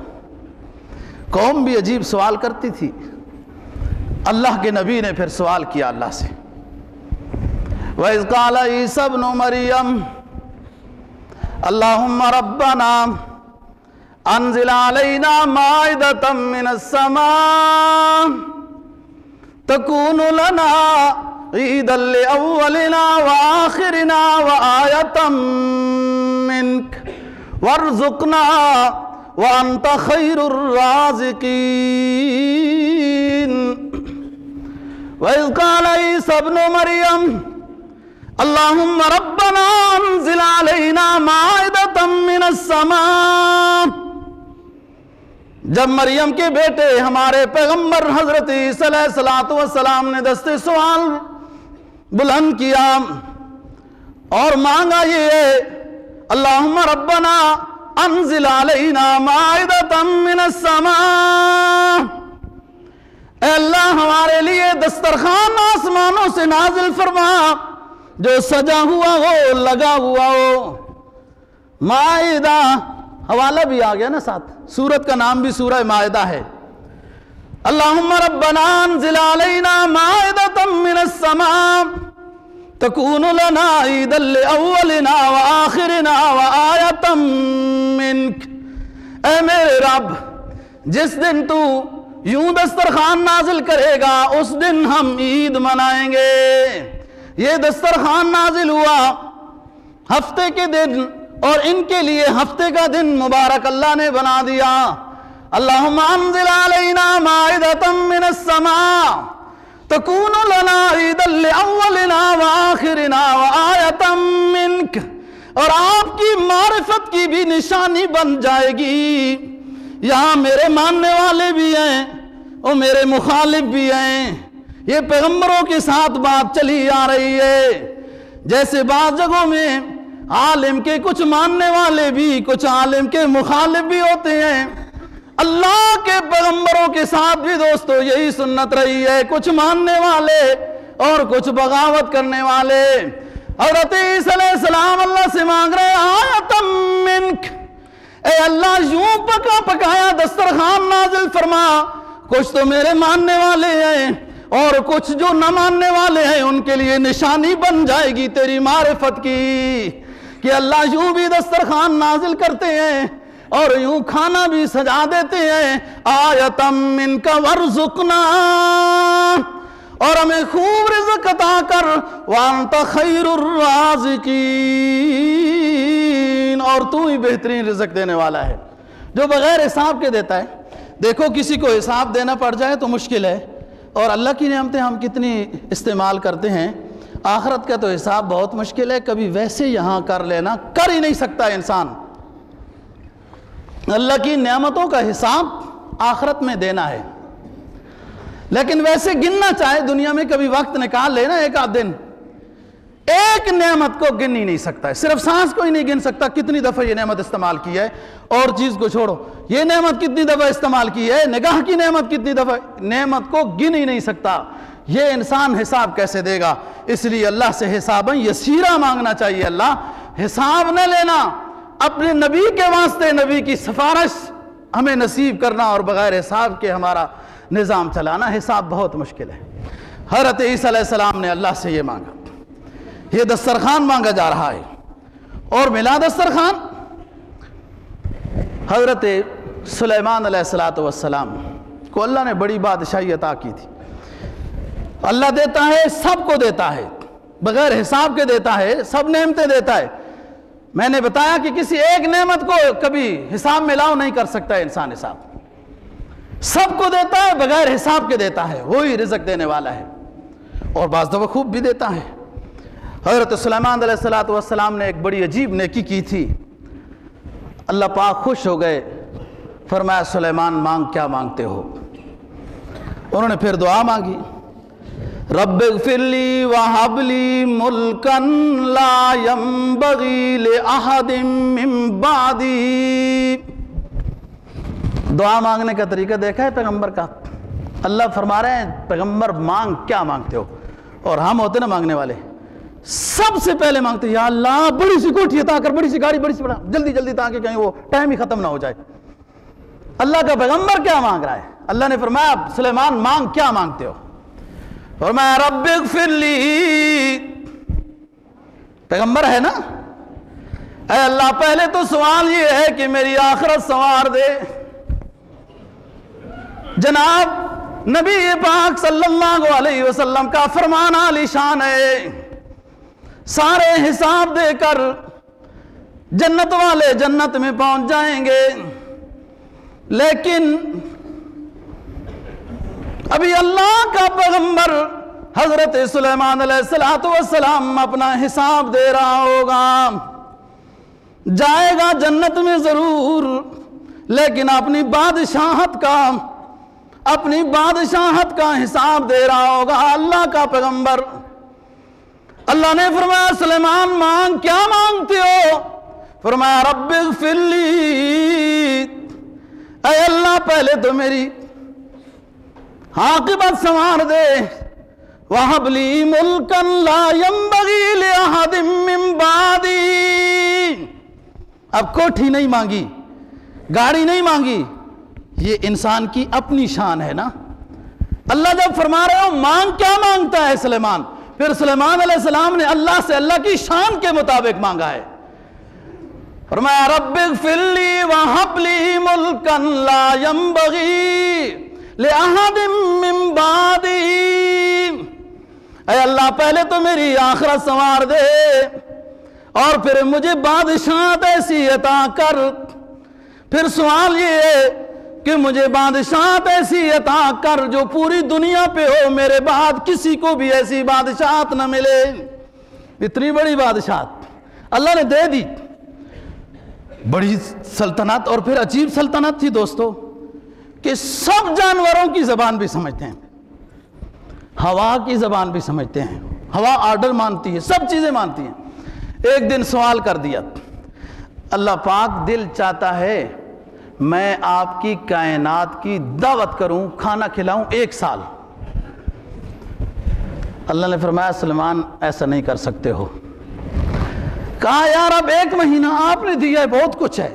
Speaker 1: قوم بھی عجیب سوال کرتی تھی. اللہ کے نبی نے پھر سوال کیا اللہ سے. وَإِذْ قَالَ عِيسَى ابْنُ مَرْيَمَ اللَّهُمَّ رَبَّنَا أَنزِلْ عَلَيْنَا مَائِدَةً مِّنَ السَّمَاءِ تَكُونُ لَنَا عِيدًا لِأَوَّلِنَا وَآخِرِنَا وَآيَةً مِّنكَ وَارْزُقْنَا وَأَنْتَ خَيْرُ الرَّازِقِينَ. وَإِذْ قَالَ عِيسَى ابْنُ مَرْيَمَ اللَّهُمَّ رَبَّنَا أَنزِلْ عَلَيْنَا مَائِدَةً مِّنَ السَّمَاءِ. جب مریم کے بیٹے ہمارے پیغمبر حضرت عیسیٰ علیہ السلام نے دست سوال بلند کیا اور مانگا یہ اللہم ربنا انزل علینا مائدۃ من السماء، اے اللہ ہمارے لیے دسترخوان آسمانوں سے نازل فرما جو سجا ہوا ہو، لگا ہوا ہو. مائدہ حوالہ بھی آ گیا نا ساتھ، سورت کا نام بھی سورہ مائدہ ہے. اللہم ربنا انزل علینا مائدۃ من السماء تکون لنا عیدا لأولنا وآخرنا وآیۃ منک. اے میرے رب، جس دن تو یوں دسترخوان نازل کرے گا اس دن ہم عید منائیں گے. یہ دسترخوان نازل ہوا ہفتے کے دن، اور ان کے لیے ہفتے کا دن مبارک اللہ نے بنا دیا. اللہم انزل علینا مائدۃ من السماء تکون لنا عیدا لأولنا وآخرنا وآیۃ منک. اور آپ کی معرفت کی بھی نشانی بن جائے گی. یہاں میرے ماننے والے بھی ہیں اور میرے مخالف بھی ہیں. یہ پیغمبروں کے ساتھ بات چلی آ رہی ہے. جیسے بعض جگہوں میں عالم کے کچھ ماننے والے بھی، کچھ عالم کے مخالف بھی ہوتے ہیں، اللہ کے پیغمبروں کے ساتھ بھی دوستو یہی سنت رہی ہے، کچھ ماننے والے اور کچھ بغاوت کرنے والے. حضرت عیسیٰ علیہ السلام اللہ سے مانگ رہے آیۃ منک، اے اللہ یوں پکا پکایا دسترخوان نازل فرما. کچھ تو میرے ماننے والے ہیں اور کچھ جو نہ ماننے والے ہیں ان کے لیے نشانی بن جائے گی تیری معرفت کی، کہ اللہ یوں بھی دسترخوان نازل کرتے ہیں اور یوں کھانا بھی سجا دیتے ہیں. آیۃ منک وارزقنا، اور ہمیں خوب رزق عطا کر. وانت خیر الرازقین، اور تو ہی بہترین رزق دینے والا ہے جو بغیر حساب کے دیتا ہے. دیکھو کسی کو حساب دینا پڑ جائے تو مشکل ہے، اور اللہ کی نعمتیں ہم کتنی استعمال کرتے ہیں. آخرت کا تو حساب بہت مشکل ہے. کبھی ویسے یہاں کر لینا کر ہی نہیں سکتا انسان. اللہ کی نعمتوں کا حساب آخرت میں دینا ہے. لیکن ویسے گننا چاہے دنیا میں کبھی وقت نکال لینا ایک آدھ دن، ایک نعمت کو گن ہی نہیں سکتا ہے. صرف سانس کو ہی نہیں گن سکتا کتنی دفعہ یہ نعمت استعمال کی ہے. اور چیز کو چھوڑو، یہ نعمت کتنی دفعہ استعمال کی ہے، نگاہ کی نعمت کتنی دفعہ، نعمت کو گن ہی نہیں سکتا. یہ انسان حساب کیسے دے گا؟ اس لیے اللہ سے حساباً یسیرا مانگنا چاہیے. اللہ حساب نہ لینا، اپنے نبی کے واسطے نبی کی سفارش ہمیں نصیب کرنا اور بغیر حساب کے ہمارا نظام چلانا. حساب بہت مشکل ہے. حضرت عیسیٰ علیہ السلام نے اللہ سے یہ مانگا. یہ دسترخوان مانگا جا رہا ہے اور ملا دسترخوان. حضرت سلیمان علیہ السلام کو اللہ نے بڑی بادشاہی عطا کی تھی. اللہ دیتا ہے، سب کو دیتا ہے، بغیر حساب کے دیتا ہے، سب نعمتیں دیتا ہے. میں نے بتایا کہ کسی ایک نعمت کو کبھی حساب ملاؤ نہیں کر سکتا ہے انسان. حساب سب کو دیتا ہے، بغیر حساب کے دیتا ہے. وہی رزق دینے والا ہے اور بعض دفعہ خوب بھی دیتا ہے. حضرت سلیمان علیہ السلام نے ایک بڑی عجیب نیکی کی تھی. اللہ پاک خوش ہو گئے، فرمایا سلیمان مانگ کیا مانگتے ہو؟ انہوں نے پھر دعا مانگی، رب اغفر لی وہب لی ملکا لا ینبغی لأحد من بعدی. دعا مانگنے کا طریقہ دیکھا ہے پیغمبر کا؟ اللہ فرما رہے ہیں پیغمبر مانگ کیا مانگتے ہو؟ اور ہم ہوتے نا مانگنے والے، سب سے پہلے مانگتے یا اللہ بڑی سی کوٹھی عطا کر، بڑی سی گاڑی، بڑی سی بڑا، جلدی جلدی تاکہ کہیں وہ ٹائم ہی ختم نہ ہو جائے. اللہ کا پیغمبر کیا مانگ رہا ہے؟ اللہ نے فرمایا سلیمان مانگ کیا مانگتے ہو؟ فرمایا رب اغفر لی. پیغمبر ہے نا، اے اللہ پہلے تو سوال یہ ہے کہ میری آخرت سنوار دے. جناب نبی پاک صلی اللہ علیہ وسلم کا فرمان عالی شان ہے، سارے حساب دے کر جنت والے جنت میں پہنچ جائیں گے، لیکن ابھی اللہ کا پیغمبر حضرت سلیمان علیہ السلام اپنا حساب دے رہا ہوگا. جائے گا جنت میں ضرور، لیکن اپنی بادشاہت کا حساب دے رہا ہوگا اللہ کا پیغمبر. اللہ نے فرمایا سلیمان مانگ کیا مانگتے ہو؟ فرمایا رب اغفر لی، اے اللہ پہلے تو میری عاقبت سنوار دے، وَهَبْ لِي مُلْكًا لَا يَنبَغِي لِأَحَدٍ مِّن بَعْدِي. اب کوٹھی نہیں مانگی، گاڑی نہیں مانگی، یہ انسان کی اپنی شان ہے نا. اللہ جب فرما رہے ہو مانگ کیا مانگتا ہے سلیمان، پھر سلیمان علیہ السلام نے اللہ سے اللہ کی شان کے مطابق مانگا ہے. فرمایا رب اغفر لی وَهَبْ لِي مُلْكًا لَا يَنبَغِي لِأَحَدٍ مِّن بَعْدِي. اے اللہ پہلے تو میری آخرت سنوار دے، اور پھر مجھے بادشاہت ایسی عطا کر. پھر سوال یہ ہے کہ مجھے بادشاہت ایسی عطا کر جو پوری دنیا پہ ہو، میرے بعد کسی کو بھی ایسی بادشاہت نہ ملے. اتنی بڑی بادشاہت اللہ نے دے دی، بڑی سلطنت. اور پھر عجیب سلطنت تھی دوستو کہ سب جانوروں کی زبان بھی سمجھتے ہیں، ہوا کی زبان بھی سمجھتے ہیں، ہوا آرڈر مانتی ہے، سب چیزیں مانتی ہیں. ایک دن سوال کر دیا، اللہ پاک دل چاہتا ہے میں آپ کی کائنات کی دعوت کروں، کھانا کھلاؤں 1 سال. اللہ نے فرمایا سلیمان ایسا نہیں کر سکتے ہو. کہا یار اب 1 مہینہ آپ نے دیا ہے، بہت کچھ ہے،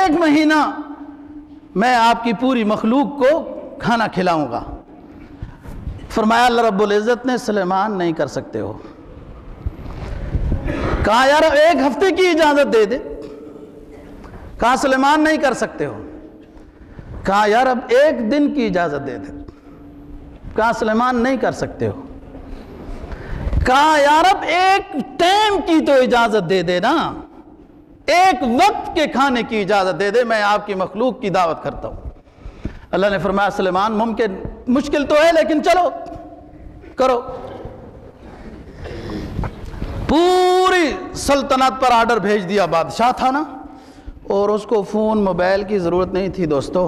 Speaker 1: 1 مہینہ میں آپ کی پوری مخلوق کو کھانا کھلاؤں گا. فرمایا اللہ رب العزت نے سلیمان نہیں کر سکتے ہو. کہا یار 1 ہفتے کی اجازت دے دے. کہا سلیمان نہیں کر سکتے ہو. کہا یار اب 1 دن کی اجازت دے دے. کہا سلیمان نہیں کر سکتے ہو. کہا یار اب 1 ٹائم کی تو اجازت دے دے نا، 1 وقت کے کھانے کی اجازت دے دے، میں آپ کی مخلوق کی دعوت کرتا ہوں. اللہ نے فرمایا سلیمان مشکل تو ہے لیکن چلو کرو. پوری سلطنت پر آرڈر بھیج دیا، بادشاہ تھا نا، اور اس کو فون موبائل کی ضرورت نہیں تھی دوستو.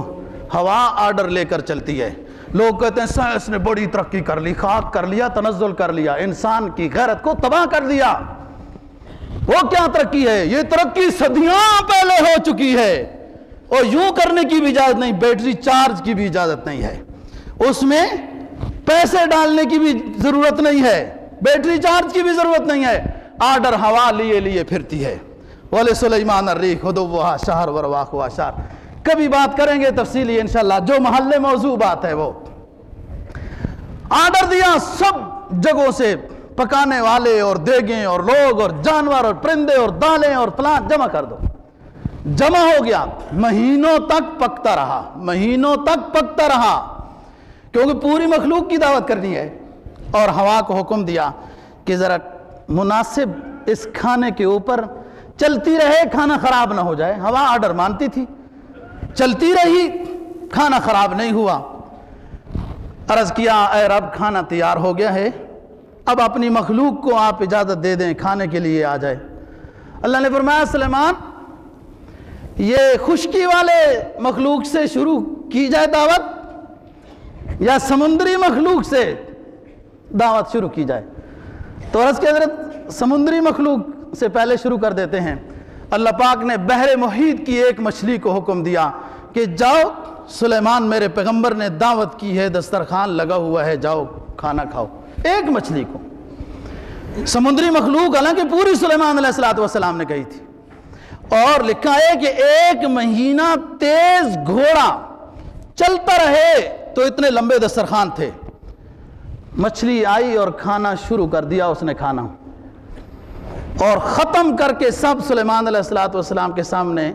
Speaker 1: ہوا آرڈر لے کر چلتی ہے. لوگ کہتے ہیں سائنس نے بڑی ترقی کر لی، خاک کر لیا، تنزل کر لیا، انسان کی غیرت کو تباہ کر دیا. وہ کیا ترقی ہے؟ یہ ترقی صدیاں پہلے ہو چکی ہے، اور یوں کرنے کی بھی اجازت نہیں، بیٹری چارج کی بھی اجازت نہیں ہے، اس میں پیسے ڈالنے کی بھی ضرورت نہیں ہے، بیٹری چارج کی بھی ضرورت نہیں ہے. آرڈر ہوا لیے پھرتی ہے. وَلِسُلَيْمَانَ الرِّيحُ غُدُوُّهَا شَهْرٌ وَرَوَاحُهَا شَهْرٌ. کبھی بات کریں گے تفصیلی انشاءاللہ، جو محل موضوع بات ہے وہ. آرڈر دیا سب جگہوں سے پکانے والے اور دیگیں اور لوگ اور جانور اور پرندے اور دالیں اور پلانٹ جمع کر دو. جمع ہو گیا، مہینوں تک پکتا رہا، کیونکہ پوری مخلوق کی دعوت کرنی ہے. اور ہوا کو حکم دیا کہ ذرا مناسب اس کھانے کے اوپر چلتی رہے، کھانا خراب نہ ہو جائے. ہوا آرڈر مانتی تھی، چلتی رہی، کھانا خراب نہیں ہوا. عرض کیا اے رب کھانا تیار ہو گیا ہے، اب اپنی مخلوق کو آپ اجازت دے دیں کھانے کے لیے آ جائے۔ اللہ نے فرمایا سلیمان یہ خشکی والے مخلوق سے شروع کی جائے دعوت یا سمندری مخلوق سے دعوت شروع کی جائے؟ تو عرض کے حضرت سمندری مخلوق سے پہلے شروع کر دیتے ہیں۔ اللہ پاک نے بحر محیط کی ایک مچھلی کو حکم دیا کہ جاؤ سلیمان میرے پیغمبر نے دعوت کی ہے، دسترخوان لگا ہوا ہے، جاؤ کھانا کھاؤ۔ ایک مچھلی کو، سمندری مخلوق حالانکہ پوری سلیمان علیہ السلام نے کہی تھی، اور لکھا ہے کہ 1 مہینہ تیز گھوڑا چلتا رہے تو اتنے لمبے دسترخوان تھے۔ مچھلی آئی اور کھانا شروع کر دیا اس نے کھانا، اور ختم کر کے سب سلیمان علیہ السلام کے سامنے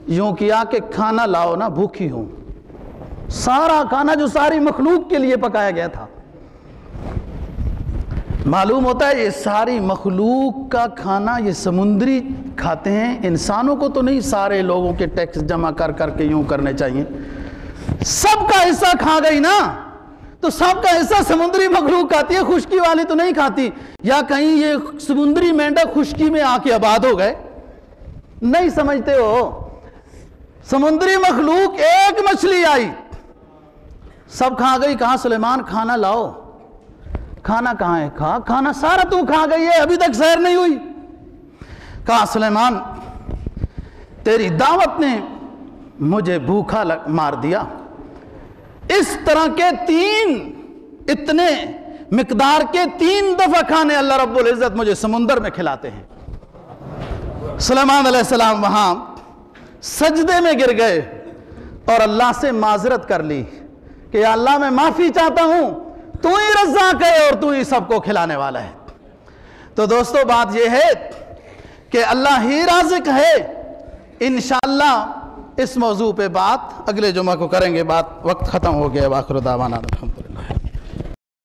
Speaker 1: یوں کیا کہ کھانا لاؤ نا، بھوکی ہوں۔ سارا کھانا جو ساری مخلوق کے لیے پکایا گیا تھا، معلوم ہوتا ہے یہ ساری مخلوق کا کھانا یہ سمندری کھاتے ہیں، انسانوں کو تو نہیں، سارے لوگوں کے ٹیکس جمع کر کر کے یوں کرنے چاہیے۔ سب کا حصہ کھا گئی نا، تو سب کا حصہ سمندری مخلوق کھاتی ہے، خشکی والی تو نہیں کھاتی۔ یا کہیں یہ سمندری مینڈک خشکی میں آ کے آباد ہو گئے؟ نہیں سمجھتے ہو؟ سمندری مخلوق ایک مچھلی آئی، سب کھا گئی۔ کہا سلیمان کھانا لاؤ۔ کھانا کہاں ہے؟ کھانا سارا تو کھا گئی ہے، ابھی تک سیر نہیں ہوئی۔ کہا سلیمان تیری دعوت نے مجھے بھوکا مار دیا۔ اس طرح کے 3 اتنے مقدار کے 3 دفعہ کھانے اللہ رب العزت مجھے سمندر میں کھلاتے ہیں۔ سلیمان علیہ السلام وہاں سجدے میں گر گئے اور اللہ سے معذرت کر لی کہ یا اللہ میں معافی چاہتا ہوں، تو ہی رزاق ہے اور تو ہی سب کو کھلانے والا ہے۔ تو دوستو بات یہ ہے کہ اللہ ہی رازق ہے۔ انشاءاللہ اس موضوع پہ بات اگلے جمعہ کو کریں گے، وقت ختم ہو گیا۔ واخر دعوانا الحمد